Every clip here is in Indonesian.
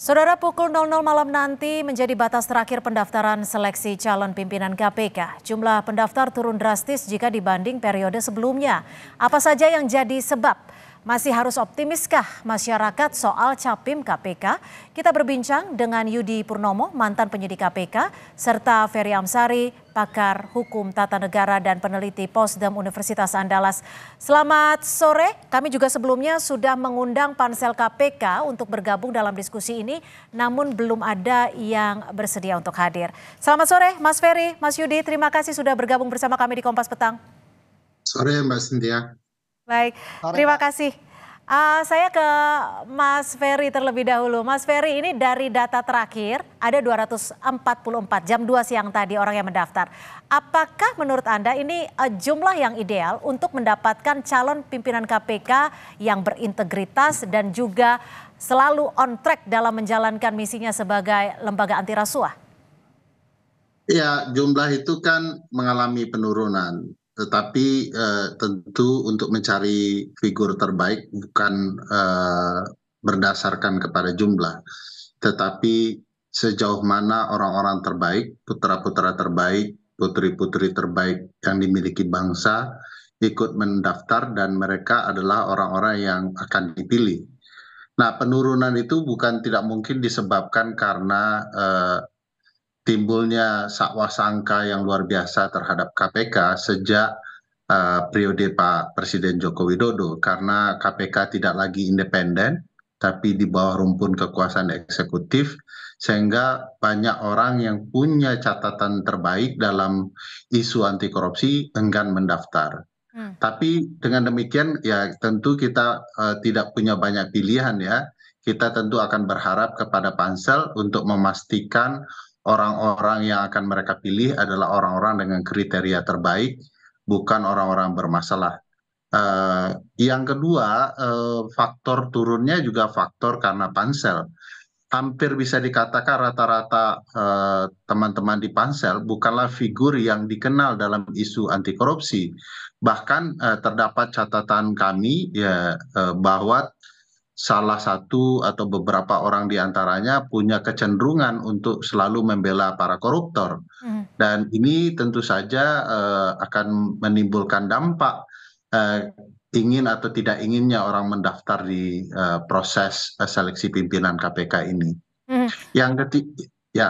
Saudara, pukul 00 malam nanti menjadi batas terakhir pendaftaran seleksi calon pimpinan KPK. Jumlah pendaftar turun drastis jika dibanding periode sebelumnya. Apa saja yang jadi sebab? Masih harus optimiskah masyarakat soal capim KPK? Kita berbincang dengan Yudi Purnomo, mantan penyidik KPK, serta Ferry Amsari, pakar hukum tata negara dan peneliti Posdem Universitas Andalas. Selamat sore, kami juga sebelumnya sudah mengundang pansel KPK untuk bergabung dalam diskusi ini, namun belum ada yang bersedia untuk hadir. Selamat sore Mas Ferry, Mas Yudi, terima kasih sudah bergabung bersama kami di Kompas Petang. Sore Mbak Cynthia. Baik, terima kasih. Saya ke Mas Ferry terlebih dahulu. Mas Ferry, ini dari data terakhir ada 244 jam 2 siang tadi orang yang mendaftar. Apakah menurut Anda ini jumlah yang ideal untuk mendapatkan calon pimpinan KPK yang berintegritas dan juga selalu on track dalam menjalankan misinya sebagai lembaga anti rasuah? Ya, jumlah itu kan mengalami penurunan. Tetapi tentu untuk mencari figur terbaik bukan berdasarkan kepada jumlah. Tetapi sejauh mana orang-orang terbaik, putra-putra terbaik, putri-putri terbaik yang dimiliki bangsa ikut mendaftar dan mereka adalah orang-orang yang akan dipilih. Nah, penurunan itu bukan tidak mungkin disebabkan karena timbulnya sakwa sangka yang luar biasa terhadap KPK sejak periode Pak Presiden Joko Widodo, karena KPK tidak lagi independen tapi di bawah rumpun kekuasaan eksekutif, sehingga banyak orang yang punya catatan terbaik dalam isu anti korupsi enggan mendaftar. Tapi dengan demikian ya tentu kita tidak punya banyak pilihan ya. Kita tentu akan berharap kepada pansel untuk memastikan orang-orang yang akan mereka pilih adalah orang-orang dengan kriteria terbaik, bukan orang-orang bermasalah. Yang kedua, faktor turunnya juga faktor karena pansel. Hampir bisa dikatakan rata-rata teman-teman di pansel bukanlah figur yang dikenal dalam isu anti korupsi. Bahkan terdapat catatan kami ya bahwa salah satu atau beberapa orang di antaranya punya kecenderungan untuk selalu membela para koruptor. Dan ini tentu saja akan menimbulkan dampak ingin atau tidak inginnya orang mendaftar di proses seleksi pimpinan KPK ini. Yang ketiga, ya.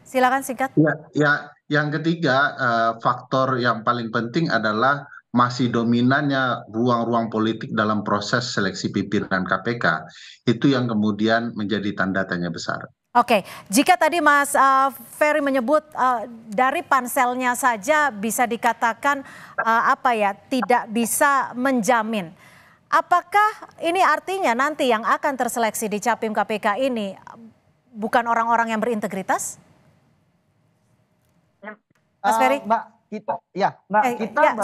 Silakan singkat. Ya, yang ketiga faktor yang paling penting adalah masih dominannya ruang-ruang politik dalam proses seleksi pimpinan KPK. Itu yang kemudian menjadi tanda tanya besar. Oke, jika tadi Mas Ferry menyebut dari panselnya saja bisa dikatakan tidak bisa menjamin. Apakah ini artinya nanti yang akan terseleksi di Capim KPK ini bukan orang-orang yang berintegritas? Mas Ferry?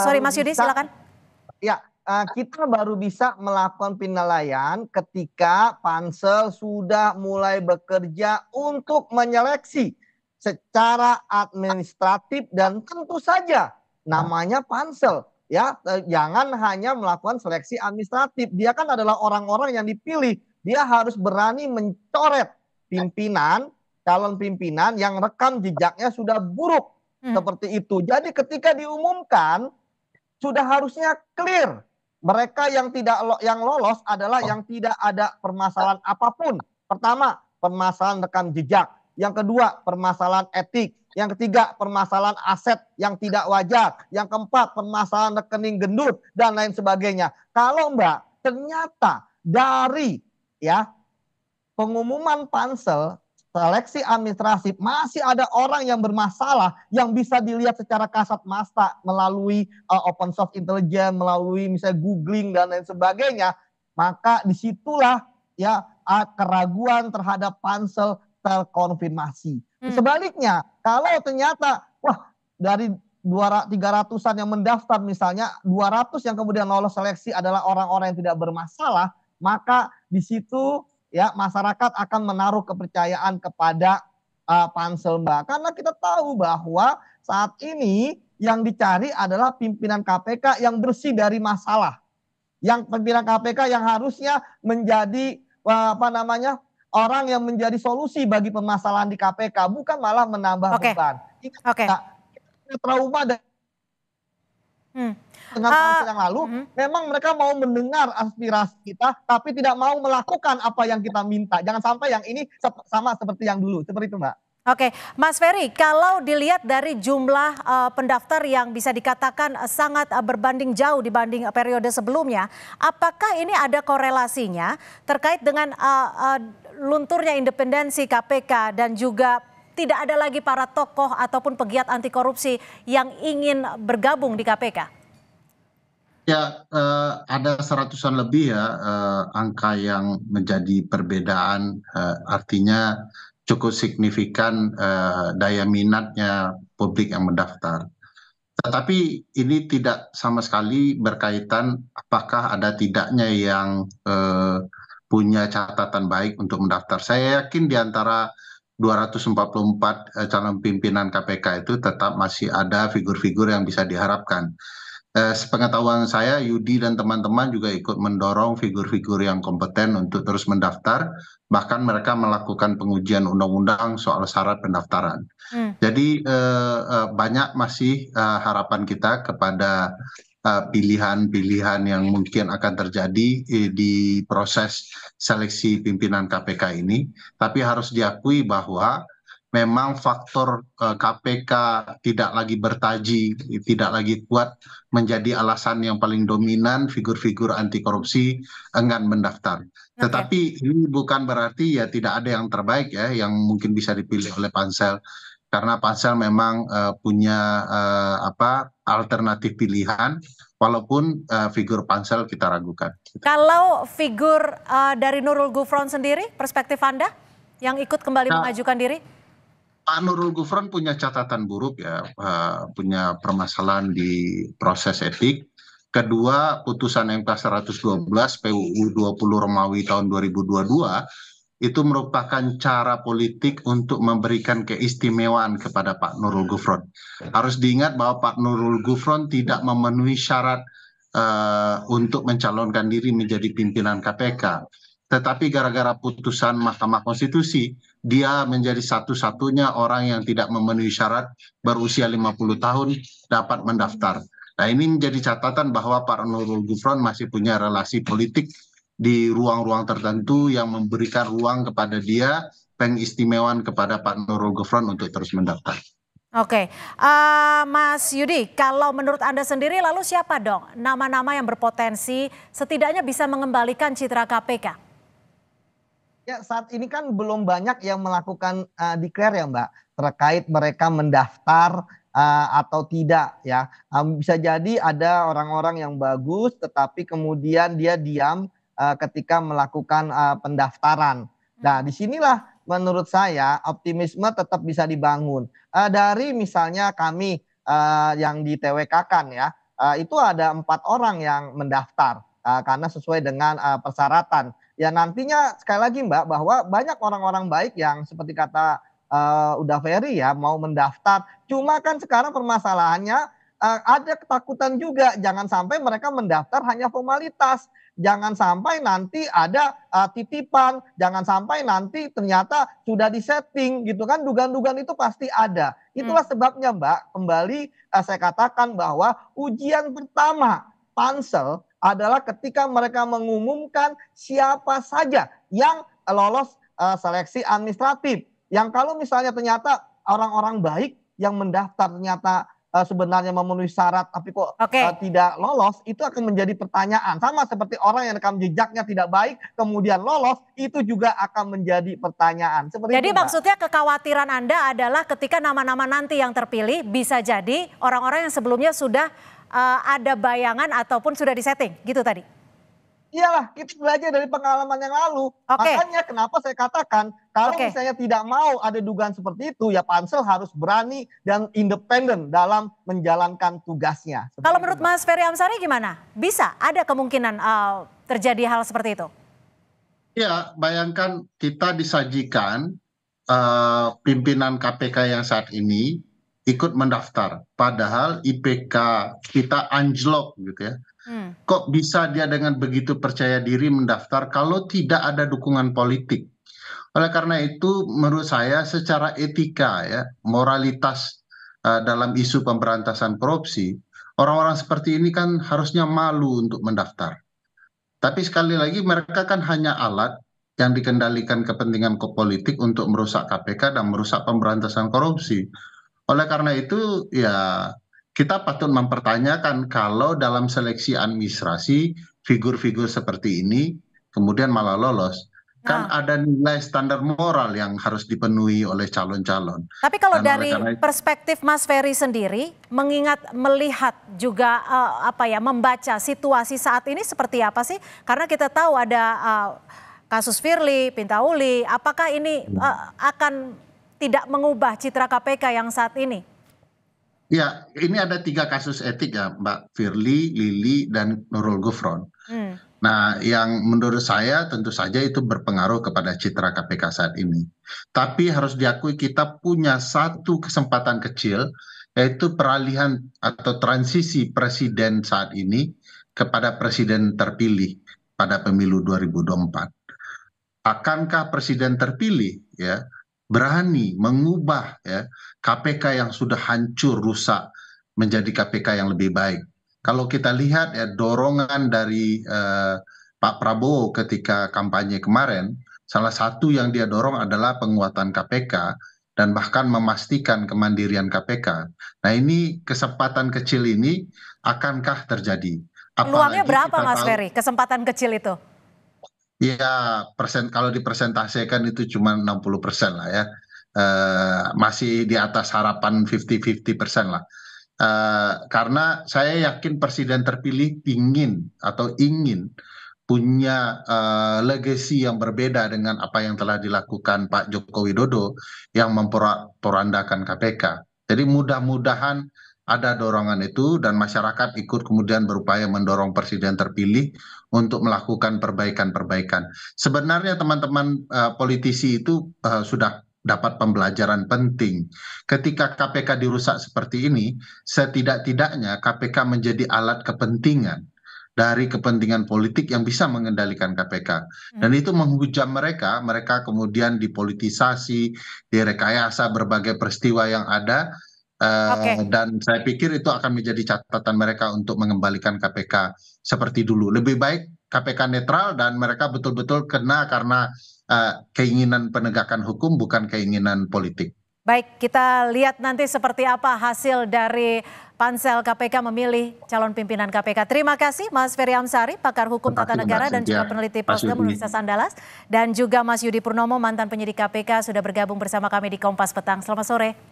Sorry Mas Yudi, silakan. Kita baru bisa melakukan penilaian ketika pansel sudah mulai bekerja untuk menyeleksi secara administratif dan tentu saja namanya pansel. Ya, jangan hanya melakukan seleksi administratif. Dia kan adalah orang-orang yang dipilih. Dia harus berani mencoret pimpinan, calon pimpinan yang rekam jejaknya sudah buruk. Seperti itu. Jadi ketika diumumkan sudah harusnya clear. Mereka yang lolos adalah yang tidak ada permasalahan apapun. Pertama, permasalahan rekam jejak. Yang kedua, permasalahan etik. Yang ketiga, permasalahan aset yang tidak wajar. Yang keempat, permasalahan rekening gendut dan lain sebagainya. Kalau Mbak, ternyata dari pengumuman pansel seleksi administratif masih ada orang yang bermasalah yang bisa dilihat secara kasat mata melalui open source intelligence, melalui misalnya googling dan lain sebagainya, maka disitulah keraguan terhadap pansel terkonfirmasi. Sebaliknya, kalau ternyata dari 300-an yang mendaftar misalnya 200 yang kemudian lolos seleksi adalah orang-orang yang tidak bermasalah, maka di situ masyarakat akan menaruh kepercayaan kepada pansel Mbak. Karena kita tahu bahwa saat ini yang dicari adalah pimpinan KPK yang bersih dari masalah. Yang pimpinan KPK yang harusnya menjadi orang yang menjadi solusi bagi permasalahan di KPK, bukan malah menambah Oke. beban. Oke. Kita punya trauma Hmm. dengan pansel yang lalu, memang mereka mau mendengar aspirasi kita, tapi tidak mau melakukan apa yang kita minta. Jangan sampai yang ini sama seperti yang dulu, seperti itu, Mbak. Oke, Mas Ferry, kalau dilihat dari jumlah pendaftar yang bisa dikatakan sangat berbanding jauh dibanding periode sebelumnya, apakah ini ada korelasinya terkait dengan lunturnya independensi KPK dan juga tidak ada lagi para tokoh ataupun pegiat anti korupsi yang ingin bergabung di KPK? Ya, ada seratusan lebih ya angka yang menjadi perbedaan, artinya cukup signifikan daya minatnya publik yang mendaftar. Tetapi ini tidak sama sekali berkaitan apakah ada tidaknya yang punya catatan baik untuk mendaftar. Saya yakin di antara 244 calon pimpinan KPK itu tetap masih ada figur-figur yang bisa diharapkan. Sepengetahuan saya, Yudi dan teman-teman juga ikut mendorong figur-figur yang kompeten untuk terus mendaftar, bahkan mereka melakukan pengujian undang-undang soal syarat pendaftaran. Jadi banyak masih harapan kita kepada pilihan-pilihan yang mungkin akan terjadi di proses seleksi pimpinan KPK ini, tapi harus diakui bahwa memang faktor KPK tidak lagi bertaji, tidak lagi kuat menjadi alasan yang paling dominan figur-figur anti korupsi enggan mendaftar. Tetapi ini bukan berarti ya tidak ada yang terbaik ya yang mungkin bisa dipilih oleh pansel, karena pansel memang punya alternatif pilihan, walaupun figur pansel kita ragukan. Kalau figur dari Nurul Gufron sendiri, perspektif Anda yang ikut kembali mengajukan diri? Pak Nurul Gufron punya catatan buruk ya, punya permasalahan di proses etik. Kedua, putusan MK 112 PUU 20 Romawi tahun 2022 itu merupakan cara politik untuk memberikan keistimewaan kepada Pak Nurul Gufron. Harus diingat bahwa Pak Nurul Gufron tidak memenuhi syarat untuk mencalonkan diri menjadi pimpinan KPK. Tetapi gara-gara putusan Mahkamah Konstitusi, dia menjadi satu-satunya orang yang tidak memenuhi syarat berusia 50 tahun dapat mendaftar. Nah, ini menjadi catatan bahwa Pak Nurul Gufron masih punya relasi politik di ruang-ruang tertentu yang memberikan ruang kepada dia, pengistimewaan kepada Pak Nurul Gufron untuk terus mendaftar. Oke, Mas Yudi, kalau menurut Anda sendiri lalu siapa dong nama-nama yang berpotensi setidaknya bisa mengembalikan citra KPK? Ya, saat ini kan belum banyak yang melakukan declare ya, Mbak, terkait mereka mendaftar atau tidak ya. Bisa jadi ada orang-orang yang bagus tetapi kemudian dia diam ketika melakukan pendaftaran. Nah, disinilah menurut saya optimisme tetap bisa dibangun. Dari misalnya kami yang di TWK-kan ya, itu ada 4 orang yang mendaftar karena sesuai dengan persyaratan. Ya nantinya sekali lagi Mbak, bahwa banyak orang-orang baik yang seperti kata Uda Ferry ya mau mendaftar. Cuma kan sekarang permasalahannya ada ketakutan juga, jangan sampai mereka mendaftar hanya formalitas. Jangan sampai nanti ada titipan, jangan sampai nanti ternyata sudah disetting gitu kan, dugaan-dugaan itu pasti ada. Itulah sebabnya Mbak, kembali saya katakan bahwa ujian pertama pansel adalah ketika mereka mengumumkan siapa saja yang lolos seleksi administratif. Yang kalau misalnya ternyata orang-orang baik yang mendaftar ternyata sebenarnya memenuhi syarat tapi kok tidak lolos, itu akan menjadi pertanyaan. Sama seperti orang yang rekam jejaknya tidak baik kemudian lolos, itu juga akan menjadi pertanyaan. Jadi maksudnya kekhawatiran Anda adalah ketika nama-nama nanti yang terpilih bisa jadi orang-orang yang sebelumnya sudah ada bayangan ataupun sudah disetting gitu tadi? Iyalah, kita belajar dari pengalaman yang lalu. Makanya kenapa saya katakan kalau misalnya tidak mau ada dugaan seperti itu, ya pansel harus berani dan independen dalam menjalankan tugasnya. Kalau menurut Mas Ferry Amsari gimana? Bisa ada kemungkinan terjadi hal seperti itu? Ya, bayangkan kita disajikan pimpinan KPK yang saat ini ikut mendaftar, padahal IPK kita anjlok gitu ya. Kok bisa dia dengan begitu percaya diri mendaftar kalau tidak ada dukungan politik? Oleh karena itu, menurut saya secara etika ya, moralitas dalam isu pemberantasan korupsi, orang-orang seperti ini kan harusnya malu untuk mendaftar. Tapi sekali lagi mereka kan hanya alat yang dikendalikan kepentingan politik untuk merusak KPK dan merusak pemberantasan korupsi. Oleh karena itu ya kita patut mempertanyakan kalau dalam seleksi administrasi figur-figur seperti ini kemudian malah lolos. Kan Nah, ada nilai standar moral yang harus dipenuhi oleh calon-calon. tapi kalau Dan oleh dari karena itu, perspektif Mas Ferry sendiri, melihat juga membaca situasi saat ini seperti apa sih? Karena kita tahu ada kasus Firly, Pintauli, apakah ini akan tidak mengubah citra KPK yang saat ini? ya ini ada 3 kasus etik ya Mbak Firly, Lili, dan Nurul Gufron. Hmm. Nah, yang menurut saya tentu saja itu berpengaruh kepada citra KPK saat ini. Tapi harus diakui kita punya satu kesempatan kecil, yaitu peralihan atau transisi presiden saat ini kepada presiden terpilih pada pemilu 2024. Akankah presiden terpilih ya berani mengubah ya KPK yang sudah hancur rusak menjadi KPK yang lebih baik? Kalau kita lihat ya dorongan dari Pak Prabowo ketika kampanye kemarin, salah satu yang dia dorong adalah penguatan KPK dan bahkan memastikan kemandirian KPK. Nah, ini kesempatan kecil ini akankah terjadi? Peluangnya Apalagi berapa kita Mas tahu Ferry, kesempatan kecil itu? ya kalau dipresentasikan itu cuma 60% lah ya. Masih di atas harapan 50-50% lah. Karena saya yakin presiden terpilih ingin punya legacy yang berbeda dengan apa yang telah dilakukan Pak Joko Widodo yang memporandakan KPK. Jadi mudah-mudahan ada dorongan itu dan masyarakat ikut kemudian berupaya mendorong presiden terpilih untuk melakukan perbaikan-perbaikan. Sebenarnya teman-teman politisi itu sudah dapat pembelajaran penting. Ketika KPK dirusak seperti ini, setidak-tidaknya KPK menjadi alat kepentingan dari kepentingan politik yang bisa mengendalikan KPK. Dan itu menghujam mereka, mereka kemudian dipolitisasi, direkayasa berbagai peristiwa yang ada, Oke. dan saya pikir itu akan menjadi catatan mereka untuk mengembalikan KPK seperti dulu. Lebih baik KPK netral dan mereka betul-betul kena karena keinginan penegakan hukum bukan keinginan politik. Baik, kita lihat nanti seperti apa hasil dari pansel KPK memilih calon pimpinan KPK. Terima kasih Mas Ferry Amsari, pakar hukum Terima tata kasih Mbak negara dan Cynthia, juga peneliti Mas Posdem Yudi. Universitas Andalas. Dan juga Mas Yudi Purnomo, mantan penyidik KPK, sudah bergabung bersama kami di Kompas Petang. Selamat sore.